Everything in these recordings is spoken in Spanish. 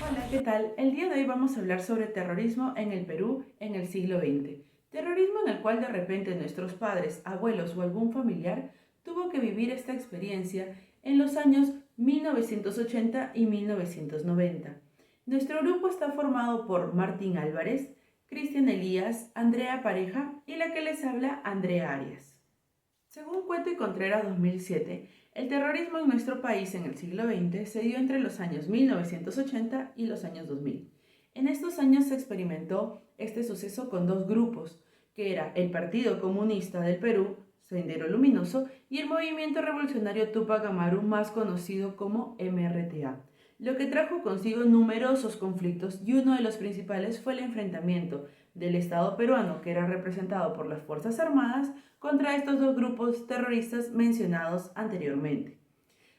Hola, ¿qué tal? El día de hoy vamos a hablar sobre terrorismo en el Perú en el siglo XX. Terrorismo en el cual de repente nuestros padres, abuelos o algún familiar tuvo que vivir esta experiencia en los años 1980 y 1990. Nuestro grupo está formado por Martín Álvarez, Cristian Elías, Andrea Pareja y la que les habla, Andrea Arias. Según Cueto y Contreras 2007, el terrorismo en nuestro país en el siglo XX se dio entre los años 1980 y los años 2000. En estos años se experimentó este suceso con dos grupos, que era el Partido Comunista del Perú, Sendero Luminoso, y el Movimiento Revolucionario Tupac Amaru, más conocido como MRTA, lo que trajo consigo numerosos conflictos y uno de los principales fue el enfrentamiento del Estado peruano, que era representado por las Fuerzas Armadas, contra estos dos grupos terroristas mencionados anteriormente.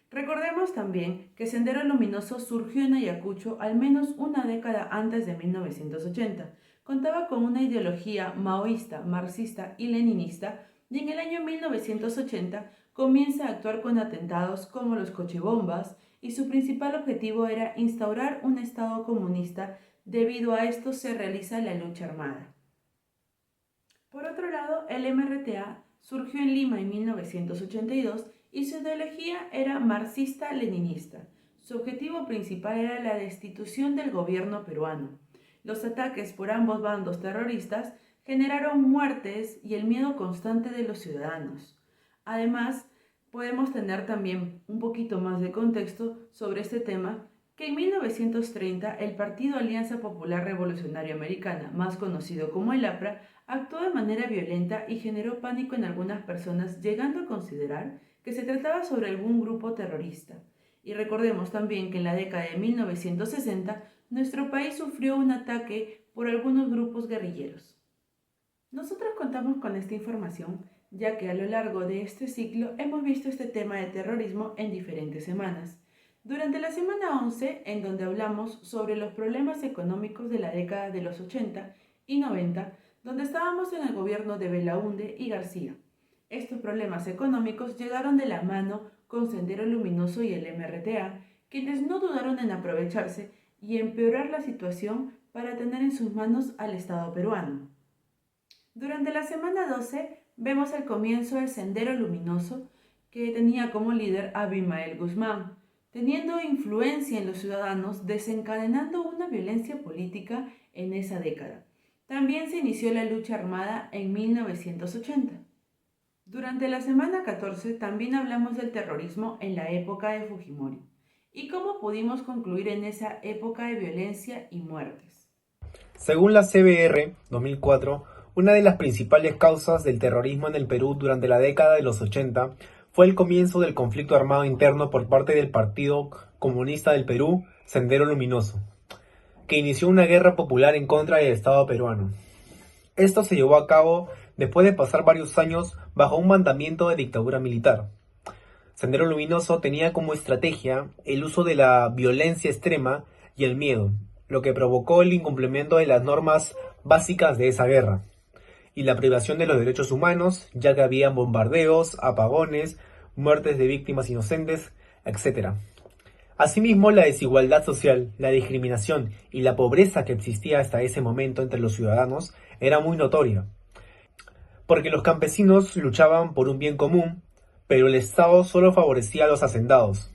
Recordemos también que Sendero Luminoso surgió en Ayacucho al menos una década antes de 1980. Contaba con una ideología maoísta, marxista y leninista y en el año 1980 comienza a actuar con atentados como los cochebombas y su principal objetivo era instaurar un Estado comunista. Debido a esto se realiza la lucha armada. Por otro lado, el MRTA surgió en Lima en 1982 y su ideología era marxista-leninista. Su objetivo principal era la destitución del gobierno peruano. Los ataques por ambos bandos terroristas generaron muertes y el miedo constante de los ciudadanos. Además, podemos tener también un poquito más de contexto sobre este tema, que en 1930 el Partido Alianza Popular Revolucionaria Americana, más conocido como el APRA, actuó de manera violenta y generó pánico en algunas personas, llegando a considerar que se trataba sobre algún grupo terrorista. Y recordemos también que en la década de 1960 nuestro país sufrió un ataque por algunos grupos guerrilleros. Nosotros contamos con esta información ya que a lo largo de este ciclo hemos visto este tema de terrorismo en diferentes semanas. Durante la semana 11, en donde hablamos sobre los problemas económicos de la década de los 80 y 90, donde estábamos en el gobierno de Belaúnde y García. Estos problemas económicos llegaron de la mano con Sendero Luminoso y el MRTA, quienes no dudaron en aprovecharse y empeorar la situación para tener en sus manos al Estado peruano. Durante la semana 12 vemos el comienzo del Sendero Luminoso, que tenía como líder a Abimael Guzmán, teniendo influencia en los ciudadanos, desencadenando una violencia política en esa década. También se inició la lucha armada en 1980. Durante la semana 14 también hablamos del terrorismo en la época de Fujimori y cómo pudimos concluir en esa época de violencia y muertes. Según la CBR 2004, una de las principales causas del terrorismo en el Perú durante la década de los 80 fue el comienzo del conflicto armado interno por parte del Partido Comunista del Perú, Sendero Luminoso, que inició una guerra popular en contra del Estado peruano. Esto se llevó a cabo después de pasar varios años bajo un mandamiento de dictadura militar. Sendero Luminoso tenía como estrategia el uso de la violencia extrema y el miedo, lo que provocó el incumplimiento de las normas básicas de esa guerra y la privación de los derechos humanos, ya que habían bombardeos, apagones, muertes de víctimas inocentes, etc. Asimismo, la desigualdad social, la discriminación y la pobreza que existía hasta ese momento entre los ciudadanos era muy notoria, porque los campesinos luchaban por un bien común, pero el Estado solo favorecía a los hacendados,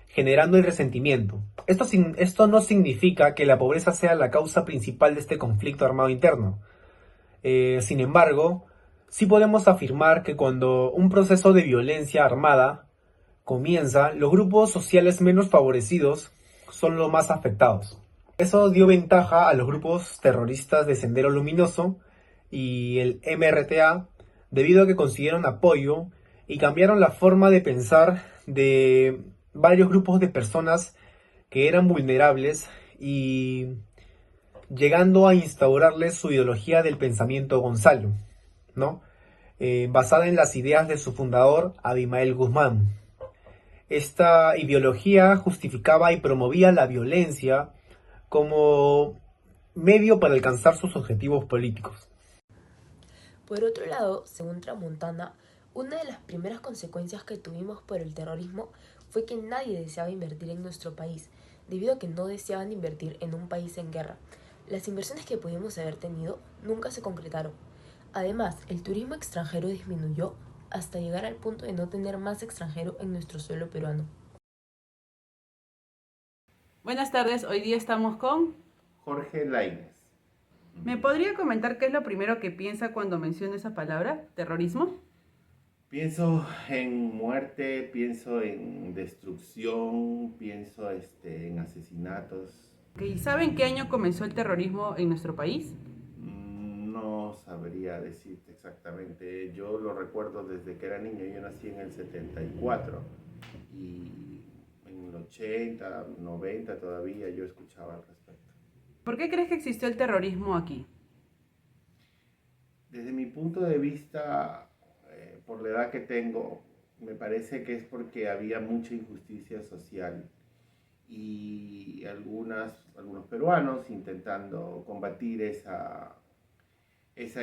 generando el resentimiento. Esto no significa que la pobreza sea la causa principal de este conflicto armado interno. Sin embargo, sí podemos afirmar que cuando un proceso de violencia armada comienza, los grupos sociales menos favorecidos son los más afectados. Eso dio ventaja a los grupos terroristas de Sendero Luminoso y el MRTA debido a que consiguieron apoyo y cambiaron la forma de pensar de varios grupos de personas que eran vulnerables y llegando a instaurarles su ideología del pensamiento Gonzalo, ¿no? Basada en las ideas de su fundador, Abimael Guzmán. Esta ideología justificaba y promovía la violencia como medio para alcanzar sus objetivos políticos. Por otro lado, según Tramontana, una de las primeras consecuencias que tuvimos por el terrorismo fue que nadie deseaba invertir en nuestro país, debido a que no deseaban invertir en un país en guerra. Las inversiones que pudimos haber tenido nunca se concretaron. Además, el turismo extranjero disminuyó hasta llegar al punto de no tener más extranjero en nuestro suelo peruano. Buenas tardes, hoy día estamos con... Jorge Lainez. ¿Me podría comentar qué es lo primero que piensa cuando menciona esa palabra, terrorismo? Pienso en muerte, pienso en destrucción, pienso en asesinatos. ¿Y saben qué año comenzó el terrorismo en nuestro país? No sabría decirte exactamente. Yo lo recuerdo desde que era niño. Yo nací en el 74 y en el 80, 90 todavía yo escuchaba al respecto. ¿Por qué crees que existió el terrorismo aquí? Desde mi punto de vista, por la edad que tengo, me parece que es porque había mucha injusticia social y algunos peruanos intentando combatir esa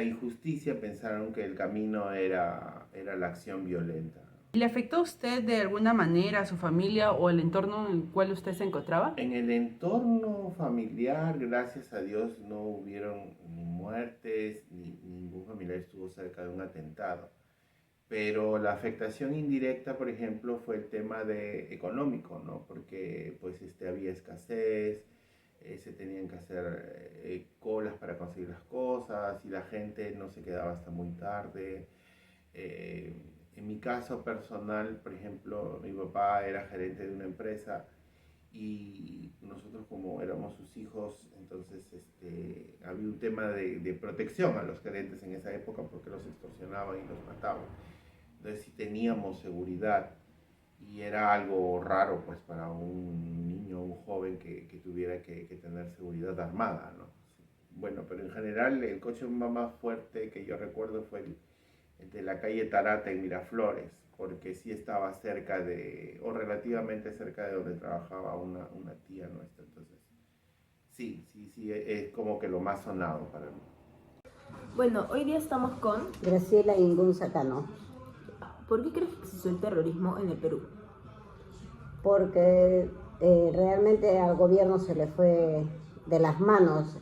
injusticia pensaron que el camino era la acción violenta. ¿Le afectó a usted de alguna manera, a su familia o el entorno en el cual usted se encontraba? En el entorno familiar, gracias a Dios, no hubieron ni muertes, ni ningún familiar estuvo cerca de un atentado. Pero la afectación indirecta, por ejemplo, fue el tema económico, ¿no? Porque pues había escasez, se tenían que hacer colas para conseguir las cosas y la gente no se quedaba hasta muy tarde. En mi caso personal, por ejemplo, mi papá era gerente de una empresa y nosotros como éramos sus hijos, entonces había un tema de protección a los gerentes en esa época porque los extorsionaban y los mataban. Entonces sí teníamos seguridad y era algo raro pues para un niño, un joven que tuviera que tener seguridad armada, ¿no? Bueno, pero en general el coche más fuerte que yo recuerdo fue el de la calle Tarata en Miraflores, porque sí estaba cerca o relativamente cerca de donde trabajaba una tía nuestra, entonces sí, es como que lo más sonado para mí. Bueno, hoy día estamos con... Graciela Ingunza Cano, ¿Por qué crees que existió el terrorismo en el Perú? porque realmente al gobierno se le fue de las manos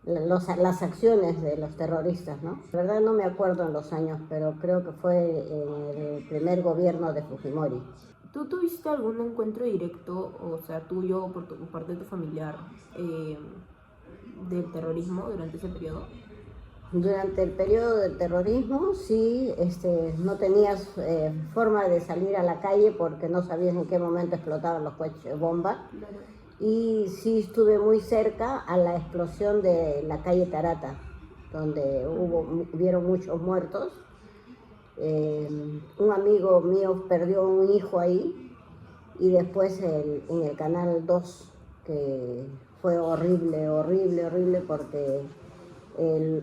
las acciones de los terroristas, ¿no? La verdad no me acuerdo en los años, pero creo que fue en el primer gobierno de Fujimori. ¿Tú tuviste algún encuentro directo, o sea, tuyo o por parte de tu familiar, del terrorismo durante ese periodo? Durante el periodo del terrorismo, sí, no tenías forma de salir a la calle porque no sabías en qué momento explotaban los coches bomba. Claro. Y sí estuve muy cerca a la explosión de la calle Tarata, donde hubieron muchos muertos. Un amigo mío perdió un hijo ahí y después en el Canal 2, que fue horrible porque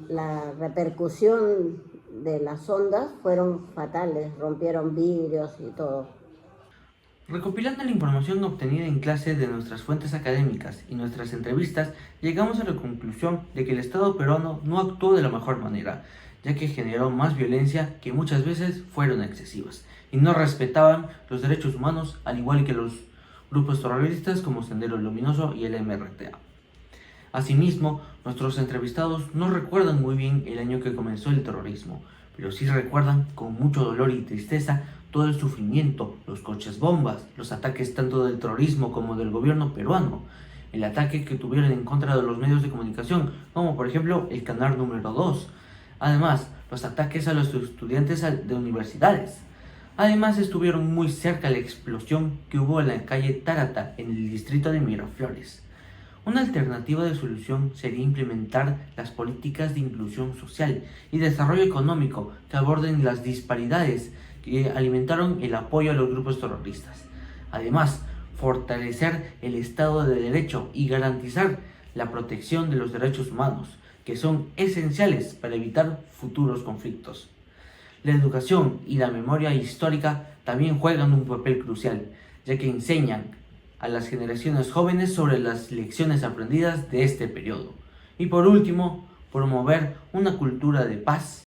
la repercusión de las ondas fueron fatales, rompieron vidrios y todo. Recopilando la información obtenida en clase de nuestras fuentes académicas y nuestras entrevistas, llegamos a la conclusión de que el Estado peruano no actuó de la mejor manera, ya que generó más violencia que muchas veces fueron excesivas, y no respetaban los derechos humanos, al igual que los grupos terroristas como Sendero Luminoso y el MRTA. Asimismo, nuestros entrevistados no recuerdan muy bien el año que comenzó el terrorismo, pero sí recuerdan con mucho dolor y tristeza todo el sufrimiento, los coches bombas, los ataques tanto del terrorismo como del gobierno peruano, el ataque que tuvieron en contra de los medios de comunicación, como por ejemplo el canal número 2. Además, los ataques a los estudiantes de universidades. Además, estuvieron muy cerca la explosión que hubo en la calle Tarata, en el distrito de Miraflores. Una alternativa de solución sería implementar las políticas de inclusión social y desarrollo económico que aborden las disparidades que alimentaron el apoyo a los grupos terroristas. Además, fortalecer el Estado de Derecho y garantizar la protección de los derechos humanos, que son esenciales para evitar futuros conflictos. La educación y la memoria histórica también juegan un papel crucial, ya que enseñan a las generaciones jóvenes sobre las lecciones aprendidas de este periodo. Y por último, promover una cultura de paz